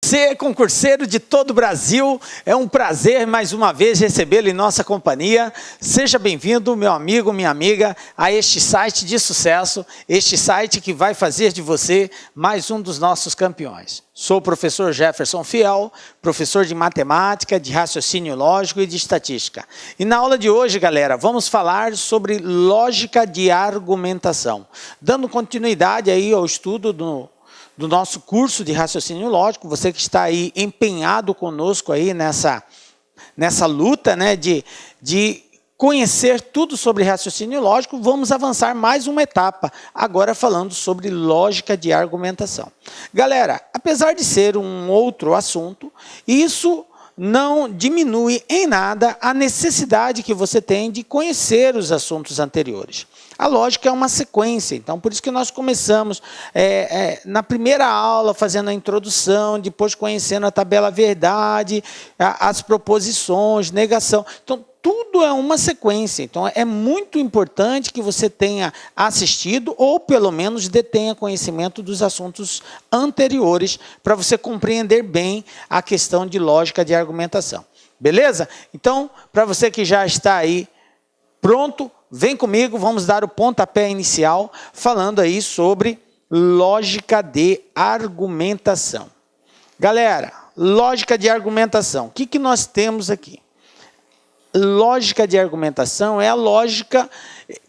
Você, concurseiro de todo o Brasil, é um prazer mais uma vez recebê-lo em nossa companhia. Seja bem-vindo, meu amigo, minha amiga, a este site de sucesso, este site que vai fazer de você mais um dos nossos campeões. Sou o professor Jefferson Fiel, professor de matemática, de raciocínio lógico e de estatística. E na aula de hoje, galera, vamos falar sobre lógica de argumentação. Dando continuidade aí ao estudo do nosso curso de raciocínio lógico, você que está aí empenhado conosco aí nessa luta, né, de conhecer tudo sobre raciocínio lógico, vamos avançar mais uma etapa, agora falando sobre lógica de argumentação. Galera, apesar de ser um outro assunto, isso não diminui em nada a necessidade que você tem de conhecer os assuntos anteriores. A lógica é uma sequência, então por isso que nós começamos na primeira aula fazendo a introdução, depois conhecendo a tabela verdade, as proposições, negação. Então tudo é uma sequência, então é muito importante que você tenha assistido ou pelo menos detenha conhecimento dos assuntos anteriores para você compreender bem a questão de lógica de argumentação. Beleza? Então, para você que já está aí pronto, vem comigo, vamos dar o pontapé inicial falando aí sobre lógica de argumentação. Galera, lógica de argumentação, o que nós temos aqui? Lógica de argumentação é a lógica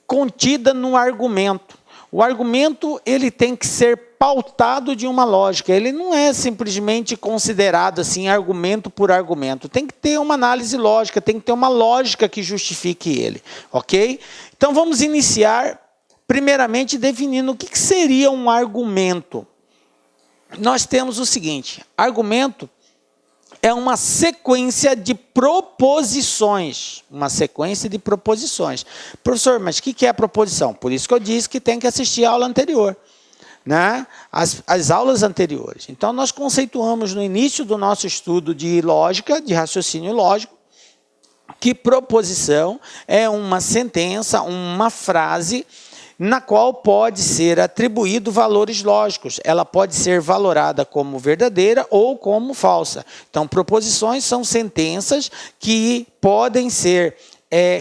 contida no argumento. O argumento ele tem que ser pautado de uma lógica, ele não é simplesmente considerado assim argumento por argumento, tem que ter uma análise lógica, tem que ter uma lógica que justifique ele, ok? Então vamos iniciar primeiramente definindo o que seria um argumento. Nós temos o seguinte, argumento é uma sequência de proposições. Uma sequência de proposições. Professor, mas o que é a proposição? Por isso que eu disse que tem que assistir a aula anterior, né? As aulas anteriores. Então, nós conceituamos no início do nosso estudo de lógica, de raciocínio lógico, que proposição é uma sentença, uma frase na qual pode ser atribuído valores lógicos. Ela pode ser valorada como verdadeira ou como falsa. Então, proposições são sentenças que podem ser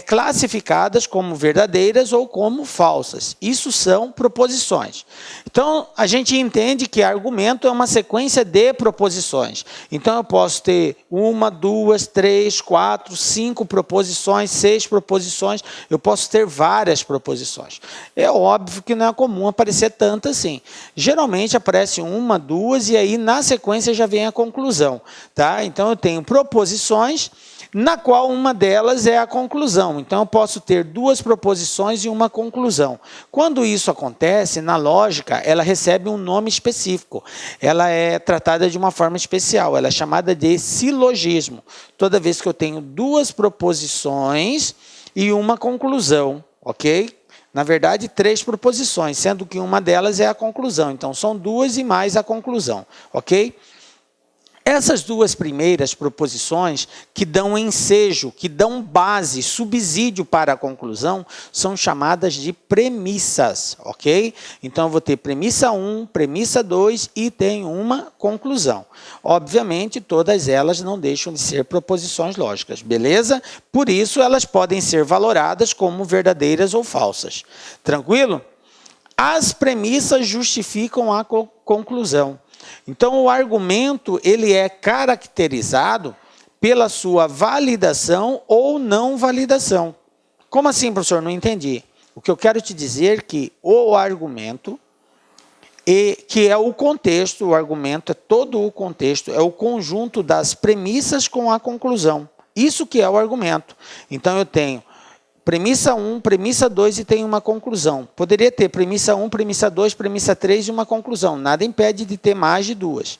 classificadas como verdadeiras ou como falsas. Isso são proposições. Então, a gente entende que argumento é uma sequência de proposições. Então, eu posso ter 1, 2, 3, 4, 5 proposições, 6 proposições, eu posso ter várias proposições. É óbvio que não é comum aparecer tanto assim. Geralmente aparece 1, 2 e aí na sequência já vem a conclusão, tá? Então, eu tenho proposições na qual uma delas é a conclusão. Então, eu posso ter 2 proposições e uma conclusão. Quando isso acontece, na lógica, ela recebe um nome específico. Ela é tratada de uma forma especial. Ela é chamada de silogismo. Toda vez que eu tenho 2 proposições e uma conclusão, ok? Na verdade, 3 proposições, sendo que uma delas é a conclusão. Então, são 2 e mais a conclusão, ok? Essas 2 primeiras proposições que dão ensejo, que dão base, subsídio para a conclusão, são chamadas de premissas, ok? Então, eu vou ter premissa 1, premissa 2 e tenho uma conclusão. Obviamente, todas elas não deixam de ser proposições lógicas, beleza? Por isso, elas podem ser valoradas como verdadeiras ou falsas. Tranquilo? As premissas justificam a conclusão. Então, o argumento ele é caracterizado pela sua validação ou não validação. Como assim, professor? Não entendi. O que eu quero te dizer é que o argumento, que é o contexto, o argumento é todo o contexto, é o conjunto das premissas com a conclusão. Isso que é o argumento. Então, eu tenho premissa 1, premissa 2 e tem uma conclusão. Poderia ter premissa 1, premissa 2, premissa 3 e uma conclusão. Nada impede de ter mais de 2.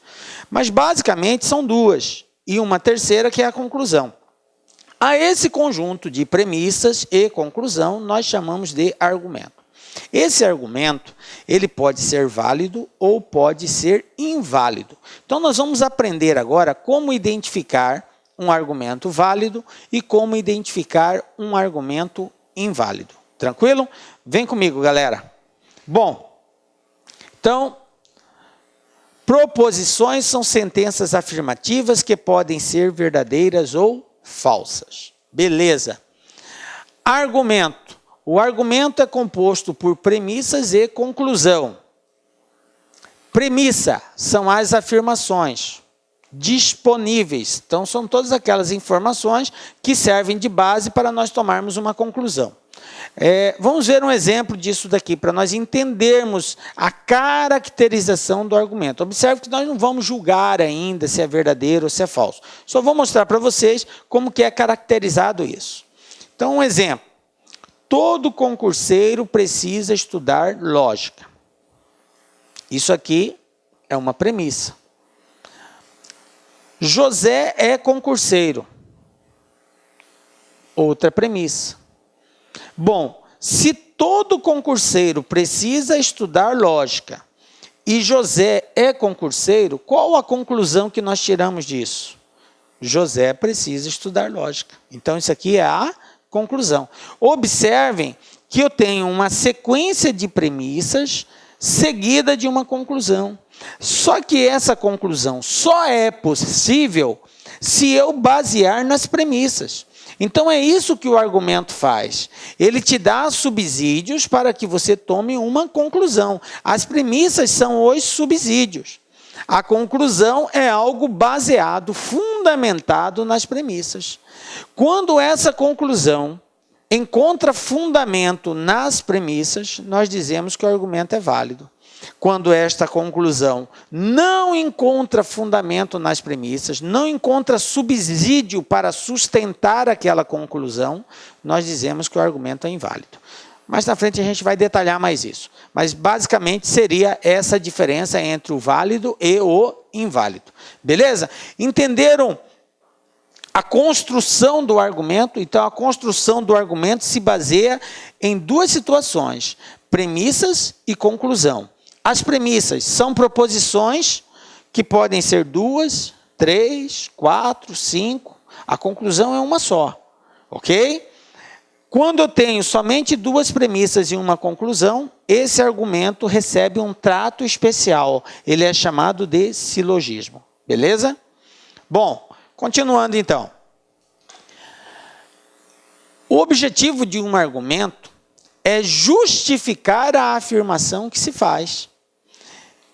Mas, basicamente, são 2. E uma terceira que é a conclusão. A esse conjunto de premissas e conclusão, nós chamamos de argumento. Esse argumento, ele pode ser válido ou pode ser inválido. Então, nós vamos aprender agora como identificar um argumento válido e como identificar um argumento inválido. Tranquilo? Vem comigo, galera. Bom, então, Proposições são sentenças afirmativas que podem ser verdadeiras ou falsas. Beleza. Argumento. O argumento é composto por premissas e conclusão. Premissa são as afirmações disponíveis. Então, são todas aquelas informações que servem de base para nós tomarmos uma conclusão. Vamos ver um exemplo disso daqui, para nós entendermos a caracterização do argumento. Observe que nós não vamos julgar ainda se é verdadeiro ou se é falso. Só vou mostrar para vocês como que é caracterizado isso. Então, um exemplo. Todo concurseiro precisa estudar lógica. Isso aqui é uma premissa. José é concurseiro. Outra premissa. Bom, se todo concurseiro precisa estudar lógica e José é concurseiro, qual a conclusão que nós tiramos disso? José precisa estudar lógica. Então, isso aqui é a conclusão. Observem que eu tenho uma sequência de premissas seguida de uma conclusão. Só que essa conclusão só é possível se eu basear nas premissas. Então é isso que o argumento faz. Ele te dá subsídios para que você tome uma conclusão. As premissas são os subsídios. A conclusão é algo baseado, fundamentado nas premissas. Quando essa conclusão encontra fundamento nas premissas, nós dizemos que o argumento é válido. Quando esta conclusão não encontra fundamento nas premissas, não encontra subsídio para sustentar aquela conclusão, nós dizemos que o argumento é inválido. Mais na frente a gente vai detalhar mais isso. Mas basicamente seria essa diferença entre o válido e o inválido. Beleza? Entenderam a construção do argumento? Então a construção do argumento se baseia em duas situações: premissas e conclusão. As premissas são proposições que podem ser 2, 3, 4, 5. A conclusão é uma só, ok? Quando eu tenho somente duas premissas e uma conclusão, esse argumento recebe um trato especial. Ele é chamado de silogismo, beleza? Bom, continuando então. O objetivo de um argumento é justificar a afirmação que se faz,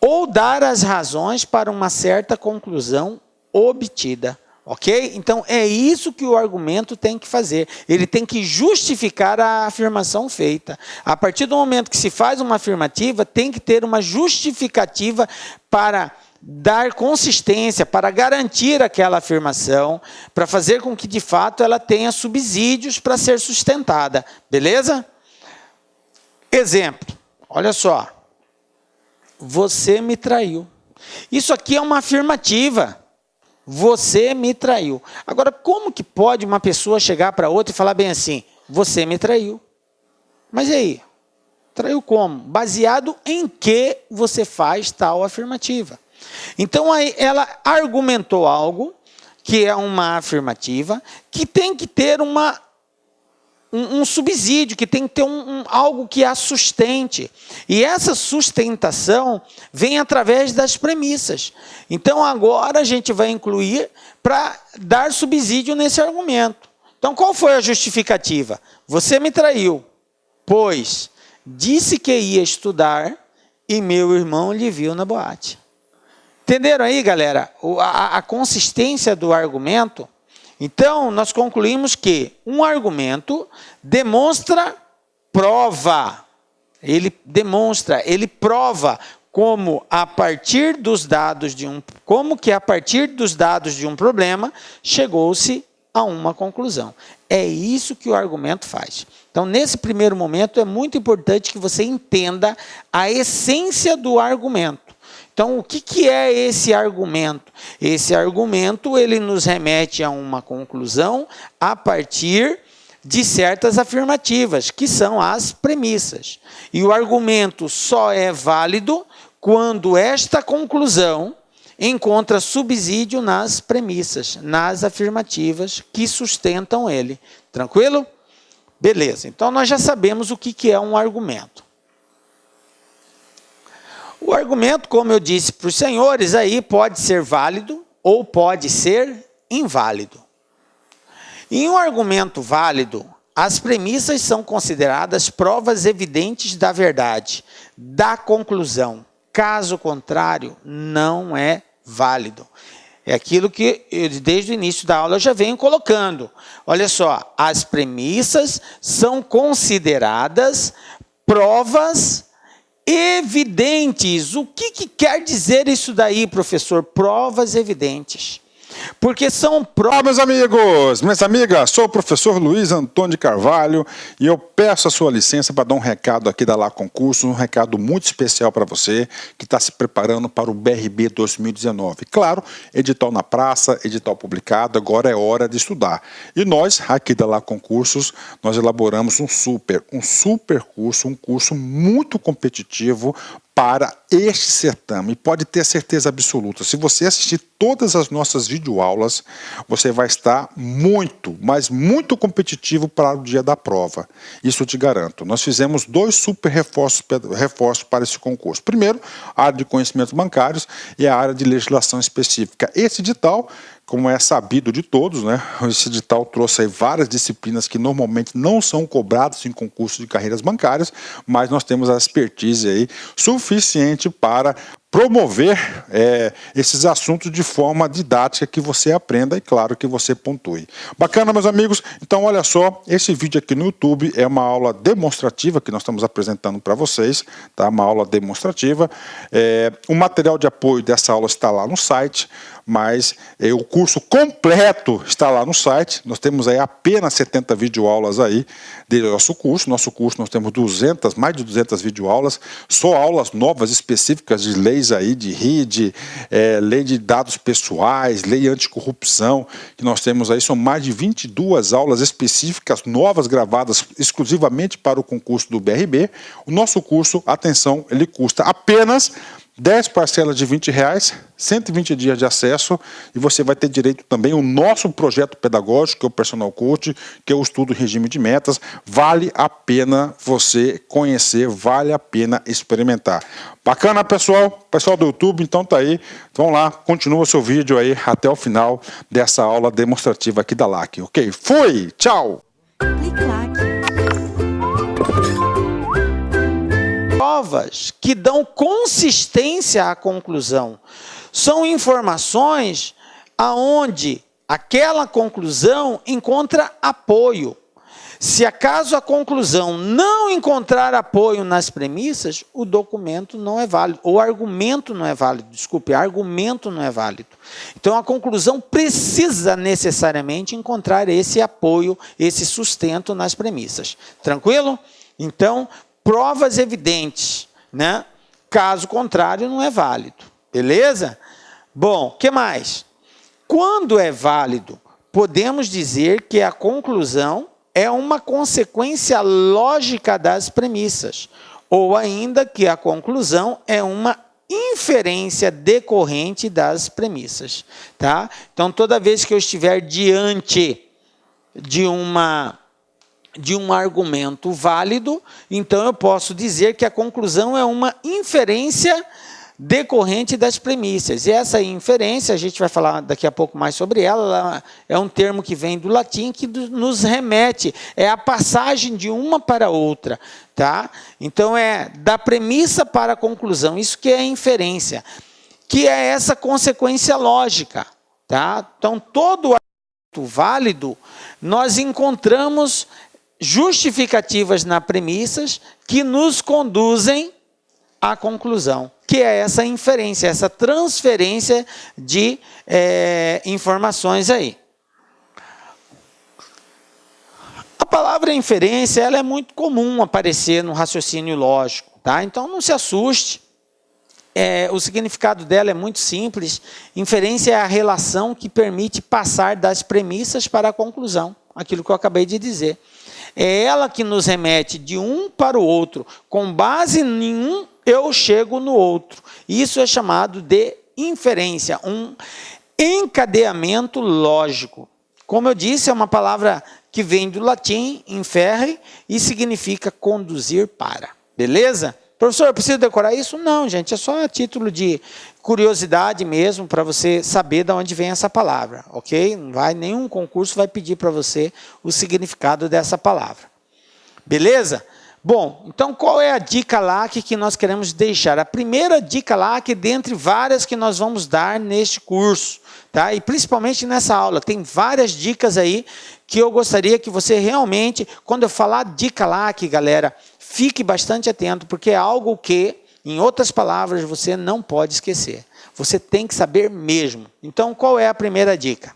ou dar as razões para uma certa conclusão obtida, ok? Então, é isso que o argumento tem que fazer. Ele tem que justificar a afirmação feita. A partir do momento que se faz uma afirmativa, tem que ter uma justificativa para dar consistência, para garantir aquela afirmação, para fazer com que, de fato, ela tenha subsídios para ser sustentada, beleza? Exemplo, olha só. Você me traiu. Isso aqui é uma afirmativa. Você me traiu. Agora, como que pode uma pessoa chegar para outra e falar bem assim, você me traiu? Mas e aí? Traiu como? Baseado em que você faz tal afirmativa. Então, aí ela argumentou algo, que é uma afirmativa, que tem que ter um subsídio, que tem que ter algo que a sustente. E essa sustentação vem através das premissas. Então, agora a gente vai incluir para dar subsídio nesse argumento. Então, qual foi a justificativa? Você me traiu, pois disse que ia estudar e meu irmão lhe viu na boate. Entenderam aí, galera? A consistência do argumento. Então, nós concluímos que um argumento demonstra prova. Ele demonstra, ele prova como a partir dos dados de um problema chegou-se a uma conclusão. É isso que o argumento faz. Então, nesse primeiro momento, é muito importante que você entenda a essência do argumento. Então, o que é esse argumento? Esse argumento, ele nos remete a uma conclusão a partir de certas afirmativas, que são as premissas. E o argumento só é válido quando esta conclusão encontra subsídio nas premissas, nas afirmativas que sustentam ele. Tranquilo? Beleza. Então, nós já sabemos o que é um argumento. O argumento, como eu disse para os senhores, aí pode ser válido ou pode ser inválido. Em um argumento válido, as premissas são consideradas provas evidentes da verdade, da conclusão. Caso contrário, não é válido. É aquilo que eu, desde o início da aula, eu já venho colocando. Olha só, as premissas são consideradas provas evidentes. O que quer dizer isso daí, professor? Provas evidentes. Porque são provas... Olá, meus amigos, minhas amigas, sou o professor Luiz Antônio de Carvalho e eu peço a sua licença para dar um recado aqui da Lá Concurso, um recado muito especial para você que está se preparando para o BRB 2019. Claro, edital na praça, edital publicado, agora é hora de estudar. E nós, aqui da Lá Concursos, nós elaboramos um super curso, um curso muito competitivo para este certame. E pode ter certeza absoluta, se você assistir todas as nossas videoaulas, você vai estar muito, mas muito competitivo para o dia da prova. Isso eu te garanto. Nós fizemos 2 super reforços para esse concurso. Primeiro, a área de conhecimentos bancários e a área de legislação específica. Esse edital, como é sabido de todos, né? Esse edital trouxe aí várias disciplinas que normalmente não são cobradas em concursos de carreiras bancárias, mas nós temos a expertise aí suficiente para promover esses assuntos de forma didática que você aprenda e, claro, que você pontue. Bacana, meus amigos? Então, olha só, esse vídeo aqui no YouTube é uma aula demonstrativa que nós estamos apresentando para vocês, tá? Uma aula demonstrativa. O material de apoio dessa aula está lá no site, mas o curso completo está lá no site. Nós temos aí apenas 70 videoaulas aí do nosso curso. Nosso curso nós temos mais de 200 videoaulas, só aulas novas específicas de leis aí, de RID, lei de dados pessoais, lei anticorrupção, que nós temos aí, são mais de 22 aulas específicas, novas, gravadas exclusivamente para o concurso do BRB. O nosso curso, atenção, ele custa apenas 10 parcelas de R$20, 120 dias de acesso, e você vai ter direito também ao nosso projeto pedagógico, que é o Personal Coach, que é o estudo em regime de metas. Vale a pena você conhecer, vale a pena experimentar. Bacana, pessoal? Pessoal do YouTube, então tá aí. Vamos lá, continua o seu vídeo aí até o final dessa aula demonstrativa aqui da LAC, ok? Fui! Tchau! Provas que dão consistência à conclusão. São informações aonde aquela conclusão encontra apoio. Se acaso a conclusão não encontrar apoio nas premissas, o documento não é válido, ou argumento não é válido, argumento não é válido. Então a conclusão precisa necessariamente encontrar esse apoio, esse sustento nas premissas. Tranquilo? Então, provas evidentes, né? Caso contrário, não é válido. Beleza? Bom, o que mais? Quando é válido, podemos dizer que a conclusão é uma consequência lógica das premissas, ou ainda que a conclusão é uma inferência decorrente das premissas, tá? Então, toda vez que eu estiver diante de um argumento válido, então eu posso dizer que a conclusão é uma inferência decorrente das premissas. E essa inferência, a gente vai falar daqui a pouco mais sobre ela é um termo que vem do latim que nos remete, é a passagem de uma para outra, tá? Então é da premissa para a conclusão, isso que é a inferência, que é essa consequência lógica, tá? Então todo argumento válido, nós encontramos justificativas nas premissas que nos conduzem à conclusão, que é essa inferência, essa transferência de informações aí. A palavra inferência, ela é muito comum aparecer no raciocínio lógico, tá? Então não se assuste, o significado dela é muito simples. Inferência é a relação que permite passar das premissas para a conclusão, aquilo que eu acabei de dizer. É ela que nos remete de um para o outro. Com base em um, eu chego no outro. Isso é chamado de inferência, um encadeamento lógico. Como eu disse, é uma palavra que vem do latim, inferre, e significa conduzir para. Beleza? Então, Professor, eu preciso decorar isso? Não, gente, é só a título de curiosidade mesmo, para você saber de onde vem essa palavra, ok? Nenhum concurso vai pedir para você o significado dessa palavra. Beleza? Bom, então qual é a dica LAC que nós queremos deixar? A primeira dica LAC, dentre várias que nós vamos dar neste curso, tá? E principalmente nessa aula, tem várias dicas aí que eu gostaria que você realmente, quando eu falar dica LAC, galera, fique bastante atento, porque é algo que, em outras palavras, você não pode esquecer. Você tem que saber mesmo. Então, qual é a primeira dica?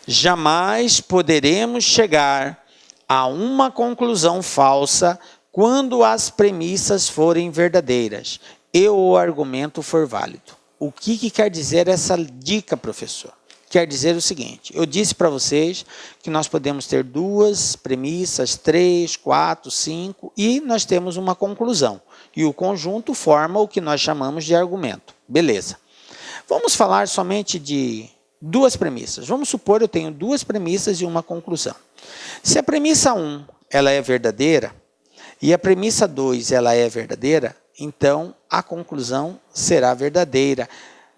Jamais poderemos chegar a uma conclusão falsa quando as premissas forem verdadeiras e o argumento for válido. O que quer dizer essa dica, professor? Quer dizer o seguinte, eu disse para vocês que nós podemos ter 2 premissas, 3, 4, 5 e nós temos uma conclusão. E o conjunto forma o que nós chamamos de argumento. Beleza. Vamos falar somente de 2 premissas. Vamos supor que eu tenho 2 premissas e uma conclusão. Se a premissa 1 ela é verdadeira e a premissa 2 ela é verdadeira, então a conclusão será verdadeira.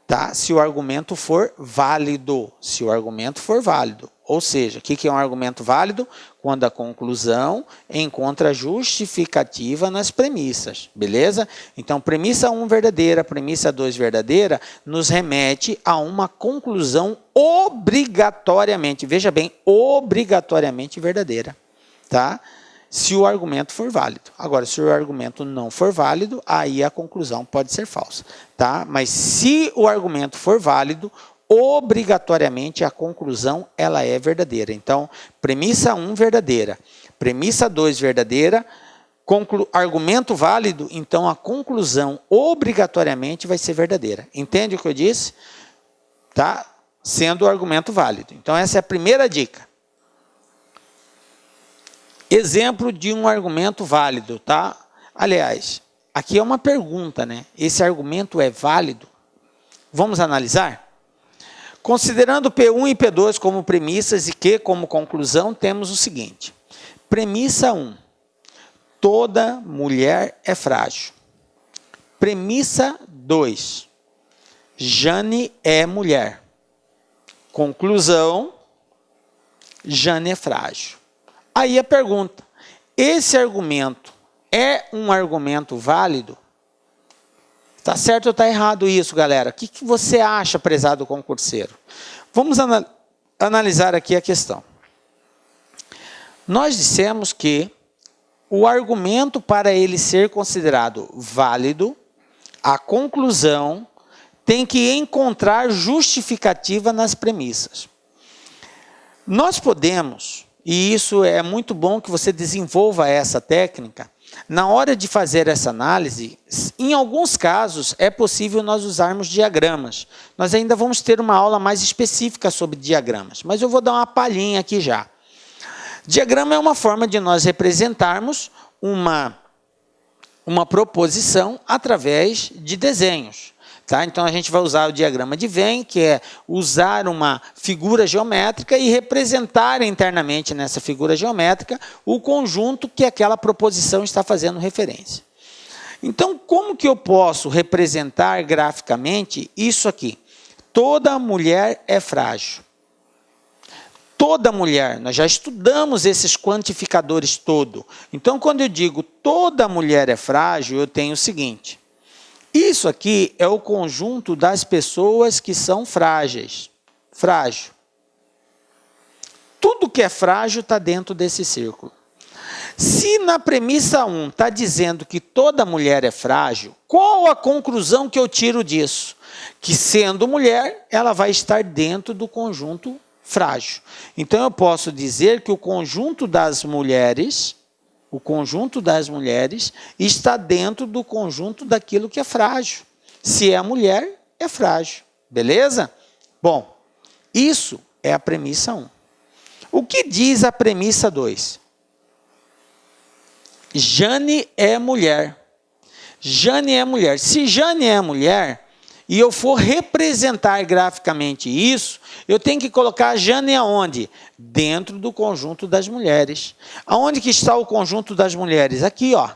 Tá? Se o argumento for válido. Se o argumento for válido. Ou seja, o que é um argumento válido? Quando a conclusão encontra justificativa nas premissas. Beleza? Então, premissa 1 verdadeira, premissa 2 verdadeira, nos remete a uma conclusão obrigatoriamente, veja bem, obrigatoriamente verdadeira. Tá? Se o argumento for válido. Agora, se o argumento não for válido, aí a conclusão pode ser falsa. Tá? Mas se o argumento for válido, obrigatoriamente a conclusão ela é verdadeira. Então, premissa 1 verdadeira, premissa 2 verdadeira, argumento válido, então a conclusão obrigatoriamente vai ser verdadeira. Entende o que eu disse? Tá? Sendo o argumento válido. Então, essa é a primeira dica. Exemplo de um argumento válido, tá? Aliás, aqui é uma pergunta, né? Esse argumento é válido? Vamos analisar? Considerando P1 e P2 como premissas e Q como conclusão, temos o seguinte. Premissa 1. Toda mulher é frágil. Premissa 2. Jane é mulher. Conclusão. Jane é frágil. Aí a pergunta, esse argumento é um argumento válido? Está certo ou está errado isso, galera? O que você acha, prezado concurseiro? Vamos analisar aqui a questão. Nós dissemos que o argumento, para ele ser considerado válido, a conclusão tem que encontrar justificativa nas premissas. Nós podemos... E isso é muito bom que você desenvolva essa técnica. Na hora de fazer essa análise, em alguns casos é possível nós usarmos diagramas. Nós ainda vamos ter uma aula mais específica sobre diagramas, mas eu vou dar uma palhinha aqui já. Diagrama é uma forma de nós representarmos uma proposição através de desenhos. Tá? Então, a gente vai usar o diagrama de Venn, que é usar uma figura geométrica e representar internamente nessa figura geométrica o conjunto que aquela proposição está fazendo referência. Então, como que eu posso representar graficamente isso aqui? Toda mulher é frágil. Toda mulher, nós já estudamos esses quantificadores todo. Então, quando eu digo toda mulher é frágil, eu tenho o seguinte... Isso aqui é o conjunto das pessoas que são frágeis. Frágil. Tudo que é frágil está dentro desse círculo. Se na premissa 1 está dizendo que toda mulher é frágil, qual a conclusão que eu tiro disso? Que sendo mulher, ela vai estar dentro do conjunto frágil. Então eu posso dizer que o conjunto das mulheres está dentro do conjunto daquilo que é frágil. Se é mulher, é frágil. Beleza? Bom, isso é a premissa 1. O que diz a premissa 2? Jane é mulher. Jane é mulher. Se Jane é mulher, e eu for representar graficamente isso, eu tenho que colocar a Jane aonde? Dentro do conjunto das mulheres. Aonde que está o conjunto das mulheres? Aqui, ó.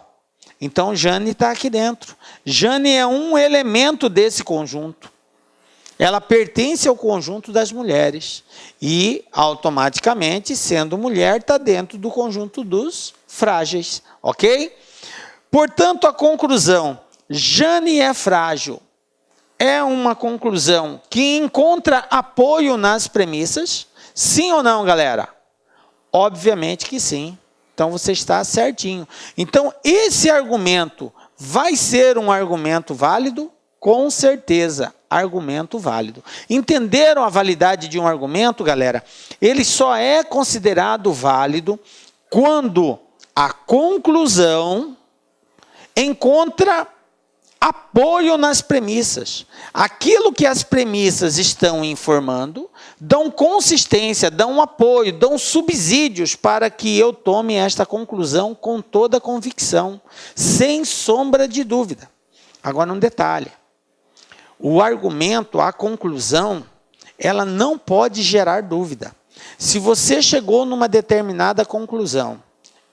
Então, Jane está aqui dentro. Jane é um elemento desse conjunto. Ela pertence ao conjunto das mulheres. E, automaticamente, sendo mulher, está dentro do conjunto dos frágeis. Ok? Portanto, a conclusão, Jane é frágil, é uma conclusão que encontra apoio nas premissas? Sim ou não, galera? Obviamente que sim. Então, você está certinho. Então, esse argumento vai ser um argumento válido? Com certeza, argumento válido. Entenderam a validade de um argumento, galera? Ele só é considerado válido quando a conclusão encontra apoio nas premissas. Aquilo que as premissas estão informando, dão consistência, dão apoio, dão subsídios para que eu tome esta conclusão com toda convicção, sem sombra de dúvida. Agora, um detalhe. O argumento, a conclusão, ela não pode gerar dúvida. Se você chegou numa determinada conclusão,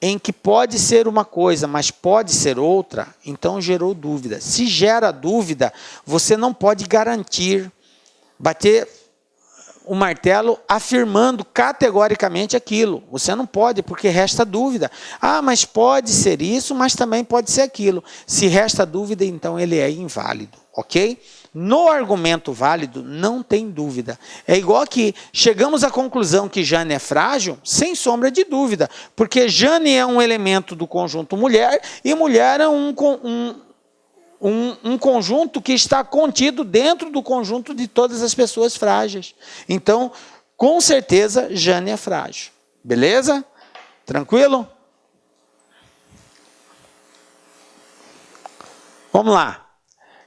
em que pode ser uma coisa, mas pode ser outra, então gerou dúvida. Se gera dúvida, você não pode garantir, bater o martelo afirmando categoricamente aquilo. Você não pode, porque resta dúvida. Ah, mas pode ser isso, mas também pode ser aquilo. Se resta dúvida, então ele é inválido, ok? No argumento válido, não tem dúvida. É igual que chegamos à conclusão que Jane é frágil, sem sombra de dúvida, porque Jane é um elemento do conjunto mulher, e mulher é um conjunto que está contido dentro do conjunto de todas as pessoas frágeis. Então, com certeza, Jane é frágil. Beleza? Tranquilo? Vamos lá.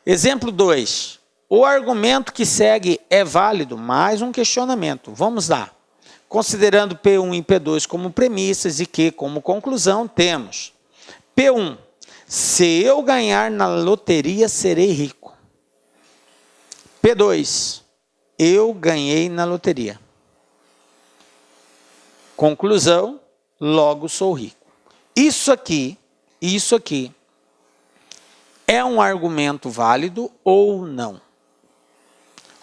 Exemplo 2. O argumento que segue é válido? Mais um questionamento. Vamos lá. Considerando P1 e P2 como premissas e Q como conclusão, temos P1. Se eu ganhar na loteria, serei rico. P2. Eu ganhei na loteria. Conclusão, logo sou rico. Isso aqui é um argumento válido ou não?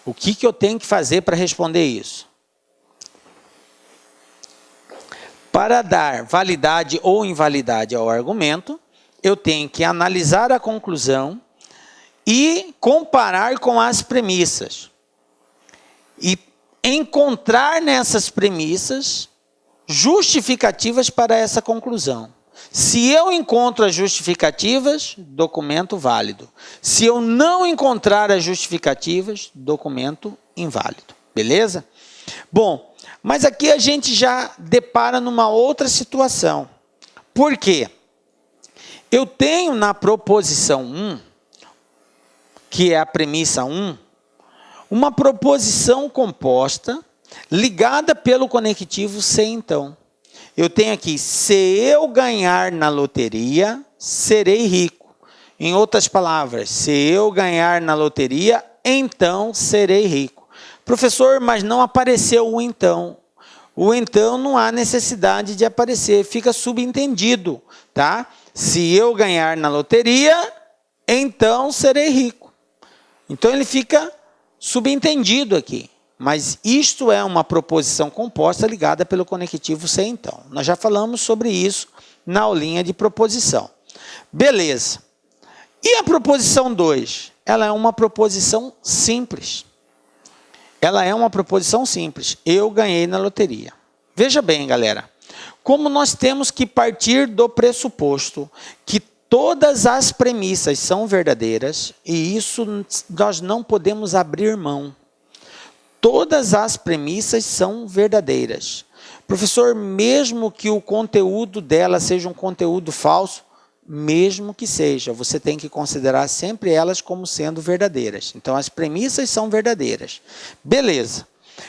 O que eu tenho que fazer para responder isso? Para dar validade ou invalidade ao argumento, eu tenho que analisar a conclusão e comparar com as premissas. E encontrar nessas premissas justificativas para essa conclusão. Se eu encontro as justificativas, documento válido. Se eu não encontrar as justificativas, documento inválido. Beleza? Bom, mas aqui a gente já depara numa outra situação. Por quê? Eu tenho na proposição 1, que é a premissa 1, uma proposição composta ligada pelo conectivo se então. Eu tenho aqui, se eu ganhar na loteria, serei rico. Em outras palavras, se eu ganhar na loteria, então serei rico. Professor, mas não apareceu o então. O então não há necessidade de aparecer, fica subentendido, tá? Se eu ganhar na loteria, então serei rico. Então ele fica subentendido aqui. Mas isto é uma proposição composta ligada pelo conectivo se então. Nós já falamos sobre isso na aulinha de proposição. Beleza. E a proposição 2? Ela é uma proposição simples. Ela é uma proposição simples. Eu ganhei na loteria. Veja bem, galera. Como nós temos que partir do pressuposto que todas as premissas são verdadeiras, e isso nós não podemos abrir mão. Todas as premissas são verdadeiras. Professor, mesmo que o conteúdo dela seja um conteúdo falso, mesmo que seja, você tem que considerar sempre elas como sendo verdadeiras. Então, as premissas são verdadeiras. Beleza.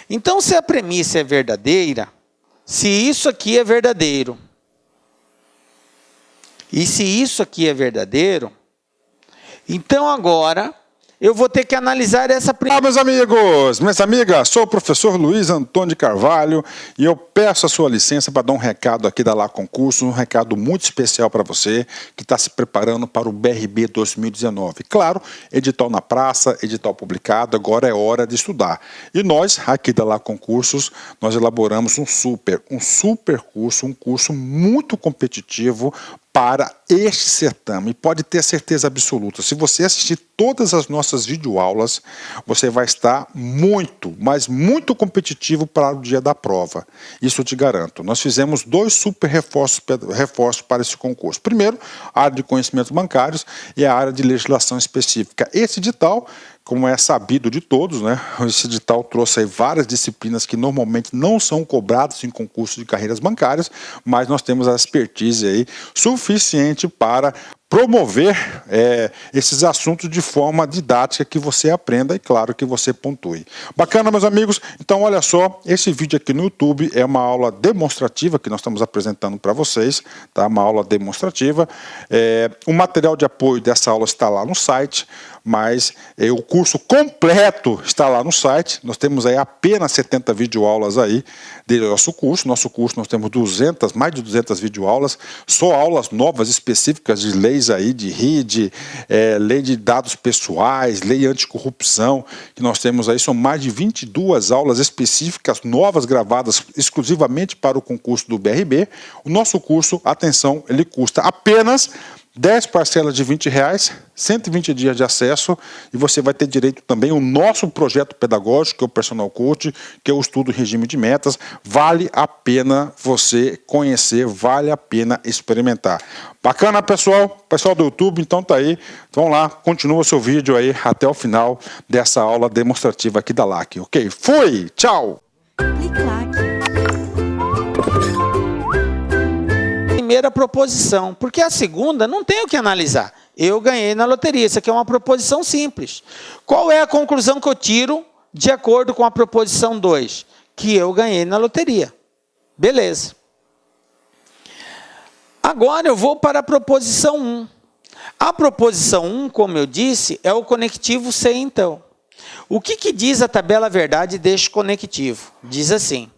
Então, se a premissa é verdadeira, se isso aqui é verdadeiro, e se isso aqui é verdadeiro, então agora eu vou ter que analisar essa Olá, meus amigos, minhas amigas, sou o professor Luiz Antônio de Carvalho e eu peço a sua licença para dar um recado aqui da Lá Concursos, um recado muito especial para você que está se preparando para o BRB 2019. Claro, edital na praça, edital publicado, agora é hora de estudar. E nós, aqui da Lá Concursos, nós elaboramos um super curso, um curso muito competitivo para este certame. E pode ter certeza absoluta, se você assistir todas as nossas videoaulas, você vai estar muito, mas muito competitivo para o dia da prova. Isso eu te garanto. Nós fizemos 2 super reforços para esse concurso. Primeiro, a área de conhecimentos bancários e a área de legislação específica. Esse edital, como é sabido de todos, né? Esse edital trouxe aí várias disciplinas que normalmente não são cobradas em concursos de carreiras bancárias, mas nós temos a expertise aí suficiente para promover esses assuntos de forma didática que você aprenda e, claro, que você pontue. Bacana, meus amigos? Então, olha só, esse vídeo aqui no YouTube é uma aula demonstrativa que nós estamos apresentando para vocês, tá? Uma aula demonstrativa. O material de apoio dessa aula está lá no site, mas o curso completo está lá no site. Nós temos aí apenas 70 videoaulas aí do nosso curso. Nosso curso nós temos mais de 200 videoaulas, só aulas novas específicas de leis aí, de RID, lei de dados pessoais, lei anticorrupção, que nós temos aí, são mais de 22 aulas específicas, novas, gravadas exclusivamente para o concurso do BRB. O nosso curso, atenção, ele custa apenas 10 parcelas de R$20, 120 dias de acesso, e você vai ter direito também ao nosso projeto pedagógico, que é o Personal Coach, que é o estudo regime de metas. Vale a pena você conhecer, vale a pena experimentar. Bacana, pessoal? Pessoal do YouTube, então tá aí. Vamos lá, continua o seu vídeo aí até o final dessa aula demonstrativa aqui da LAC, ok? Fui! Tchau! Primeira proposição, porque a segunda não tem o que analisar. Eu ganhei na loteria, isso aqui é uma proposição simples. Qual é a conclusão que eu tiro de acordo com a proposição 2? Que eu ganhei na loteria. Beleza. Agora eu vou para a proposição 1. A proposição 1, como eu disse, é o conectivo C, então. O que diz a tabela verdade deste conectivo? Diz assim: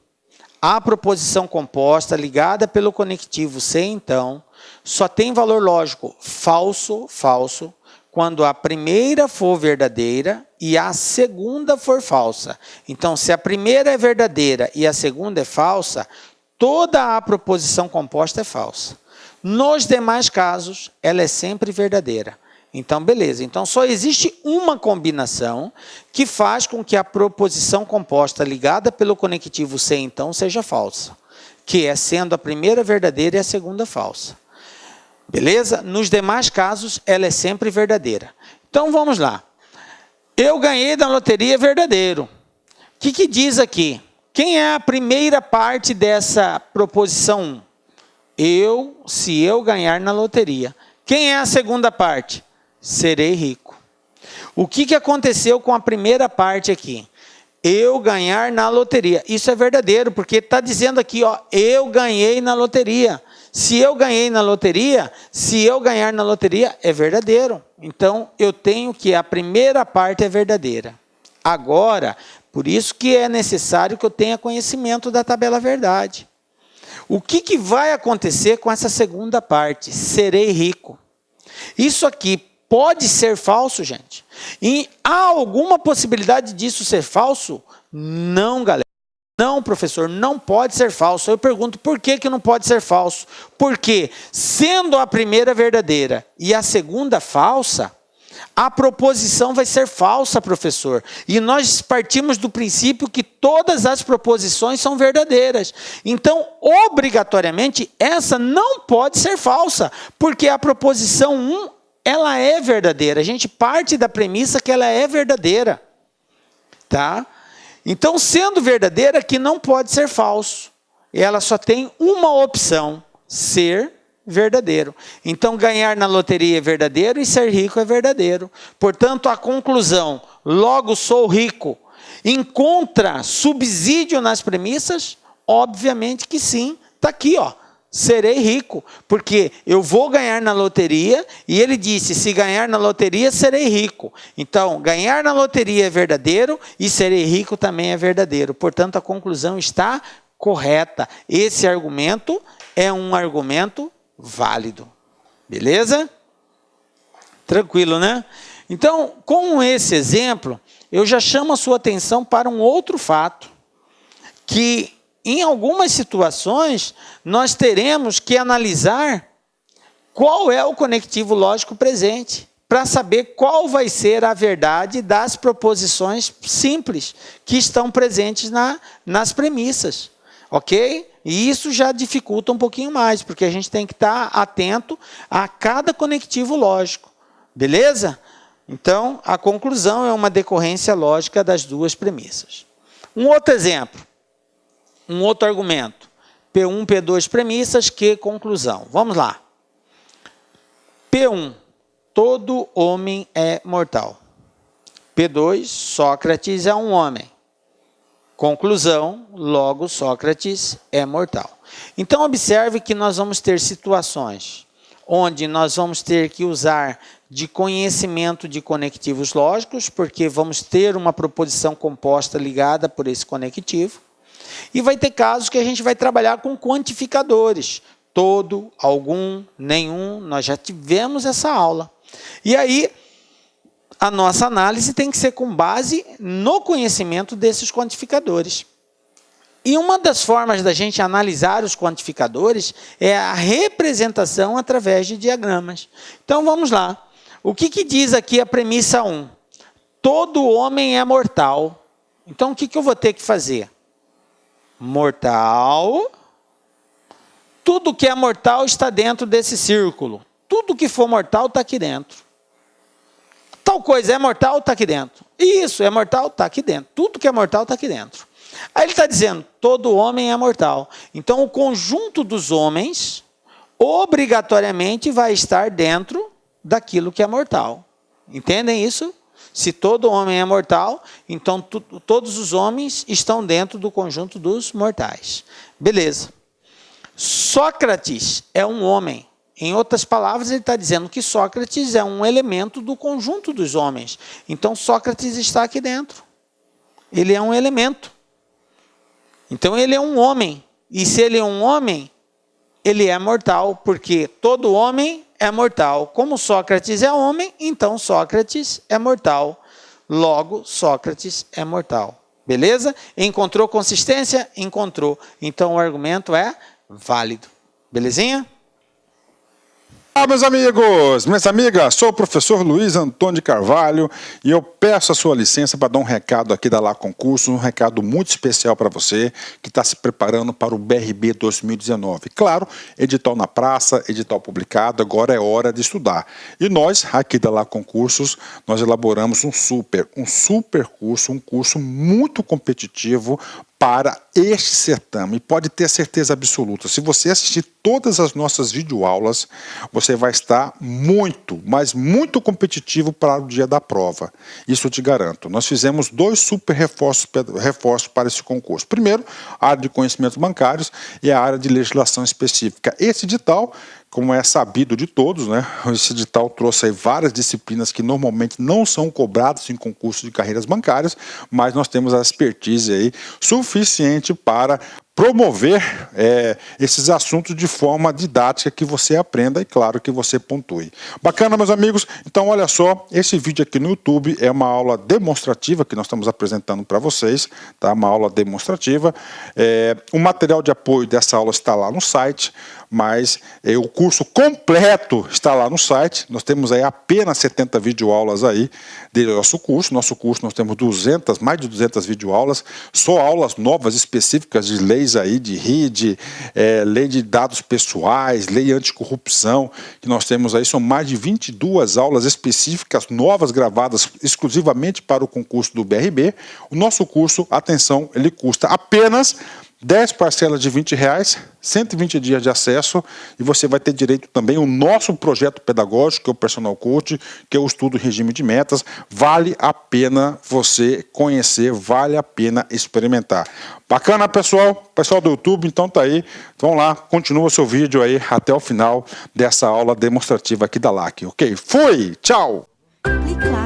a proposição composta ligada pelo conectivo C, então, só tem valor lógico falso, falso, quando a primeira for verdadeira e a segunda for falsa. Então, se a primeira é verdadeira e a segunda é falsa, toda a proposição composta é falsa. Nos demais casos, ela é sempre verdadeira. Então, beleza. Então, só existe uma combinação que faz com que a proposição composta ligada pelo conectivo C, então, seja falsa, que é sendo a primeira verdadeira e a segunda falsa. Beleza? Nos demais casos, ela é sempre verdadeira. Então, vamos lá. Eu ganhei da loteria, verdadeiro. O que diz aqui? Quem é a primeira parte dessa proposição 1? Se eu ganhar na loteria. Quem é a segunda parte? Serei rico. O que aconteceu com a primeira parte aqui? Eu ganhar na loteria. Isso é verdadeiro, porque está dizendo aqui, ó, eu ganhei na loteria. Se eu ganhei na loteria, se eu ganhar na loteria, é verdadeiro. Então, eu tenho que a primeira parte é verdadeira. Agora, por isso que é necessário que eu tenha conhecimento da tabela verdade. O que vai acontecer com essa segunda parte? Serei rico. Isso aqui pode ser falso, gente? E há alguma possibilidade disso ser falso? Não, galera. Não, professor, não pode ser falso. Eu pergunto, por que não pode ser falso? Porque, sendo a primeira verdadeira e a segunda falsa, a proposição vai ser falsa, professor. E nós partimos do princípio que todas as proposições são verdadeiras. Então, obrigatoriamente, essa não pode ser falsa, porque a proposição 1, ela é verdadeira. A gente parte da premissa que ela é verdadeira. Tá? Então, sendo verdadeira, que não pode ser falso. Ela só tem uma opção, ser verdadeiro. Então, ganhar na loteria é verdadeiro e ser rico é verdadeiro. Portanto, a conclusão, logo sou rico, encontra subsídio nas premissas? Obviamente que sim. Está aqui, ó. serei rico, porque eu vou ganhar na loteria, e ele disse, se ganhar na loteria, serei rico. Então, ganhar na loteria é verdadeiro, e serei rico também é verdadeiro. Portanto, a conclusão está correta. Esse argumento é um argumento válido. Beleza? Tranquilo, né? Então, com esse exemplo, eu já chamo a sua atenção para um outro fato, que em algumas situações, nós teremos que analisar qual é o conectivo lógico presente, para saber qual vai ser a verdade das proposições simples que estão presentes nas premissas, ok? E isso já dificulta um pouquinho mais, porque a gente tem que estar atento a cada conectivo lógico, beleza? Então, a conclusão é uma decorrência lógica das duas premissas. Um outro exemplo. Um outro argumento, P1, P2 premissas, Q conclusão. Vamos lá. P1, todo homem é mortal. P2, Sócrates é um homem. Conclusão, logo Sócrates é mortal. Então observe que nós vamos ter situações onde nós vamos ter que usar de conhecimento de conectivos lógicos, porque vamos ter uma proposição composta ligada por esse conectivo. E vai ter casos que a gente vai trabalhar com quantificadores. Todo, algum, nenhum, nós já tivemos essa aula. E aí, a nossa análise tem que ser com base no conhecimento desses quantificadores. E uma das formas da gente analisar os quantificadores é a representação através de diagramas. Então, vamos lá. O que diz aqui a premissa 1? Todo homem é mortal. Então, o que eu vou ter que fazer? Mortal, tudo que é mortal está dentro desse círculo. Tudo que for mortal está aqui dentro. Tal coisa é mortal, está aqui dentro. Isso é mortal, está aqui dentro. Tudo que é mortal está aqui dentro. Aí ele está dizendo, todo homem é mortal. Então, o conjunto dos homens, obrigatoriamente, vai estar dentro daquilo que é mortal. Entendem isso? Se todo homem é mortal, então todos os homens estão dentro do conjunto dos mortais. Beleza. Sócrates é um homem. Em outras palavras, ele está dizendo que Sócrates é um elemento do conjunto dos homens. Então, Sócrates está aqui dentro. Ele é um elemento. Então, ele é um homem. E se ele é um homem, ele é mortal, porque todo homem é mortal. Como Sócrates é homem, então Sócrates é mortal. Logo, Sócrates é mortal. Beleza? Encontrou consistência? Encontrou. Então, o argumento é válido. Belezinha? Olá, meus amigos, minhas amigas, sou o professor Luiz Antônio de Carvalho e eu peço a sua licença para dar um recado aqui da Lá Concursos, um recado muito especial para você que está se preparando para o BRB 2019. Claro, edital na praça, edital publicado, agora é hora de estudar. E nós, aqui da Lá Concursos, nós elaboramos um super curso, um curso muito competitivo para este certame. Pode ter certeza absoluta, se você assistir todas as nossas videoaulas, você vai estar muito, mas muito competitivo para o dia da prova. Isso eu te garanto. Nós fizemos 2 super reforços para esse concurso. Primeiro, a área de conhecimentos bancários e a área de legislação específica. Esse edital, como é sabido de todos, né? Esse edital trouxe aí várias disciplinas que normalmente não são cobradas em concursos de carreiras bancárias, mas nós temos a expertise aí suficiente para promover esses assuntos de forma didática que você aprenda e, claro, que você pontue. Bacana, meus amigos? Então, olha só, esse vídeo aqui no YouTube é uma aula demonstrativa que nós estamos apresentando para vocês, tá? Uma aula demonstrativa. O material de apoio dessa aula está lá no site, mas o curso completo está lá no site. Nós temos aí apenas 70 videoaulas aí do nosso curso. Nosso curso nós temos mais de 200 videoaulas, só aulas novas específicas de leis aí, de RID, lei de dados pessoais, lei anticorrupção, que nós temos aí, são mais de 22 aulas específicas, novas, gravadas exclusivamente para o concurso do BRB. O nosso curso, atenção, ele custa apenas 10 parcelas de R$20, 120 dias de acesso, e você vai ter direito também ao nosso projeto pedagógico, que é o Personal Coach, que é o estudo em regime de metas. Vale a pena você conhecer, vale a pena experimentar. Bacana, pessoal? Pessoal do YouTube, então tá aí. Vamos lá, continua seu vídeo aí até o final dessa aula demonstrativa aqui da LAC, ok? Fui! Tchau! Clique lá.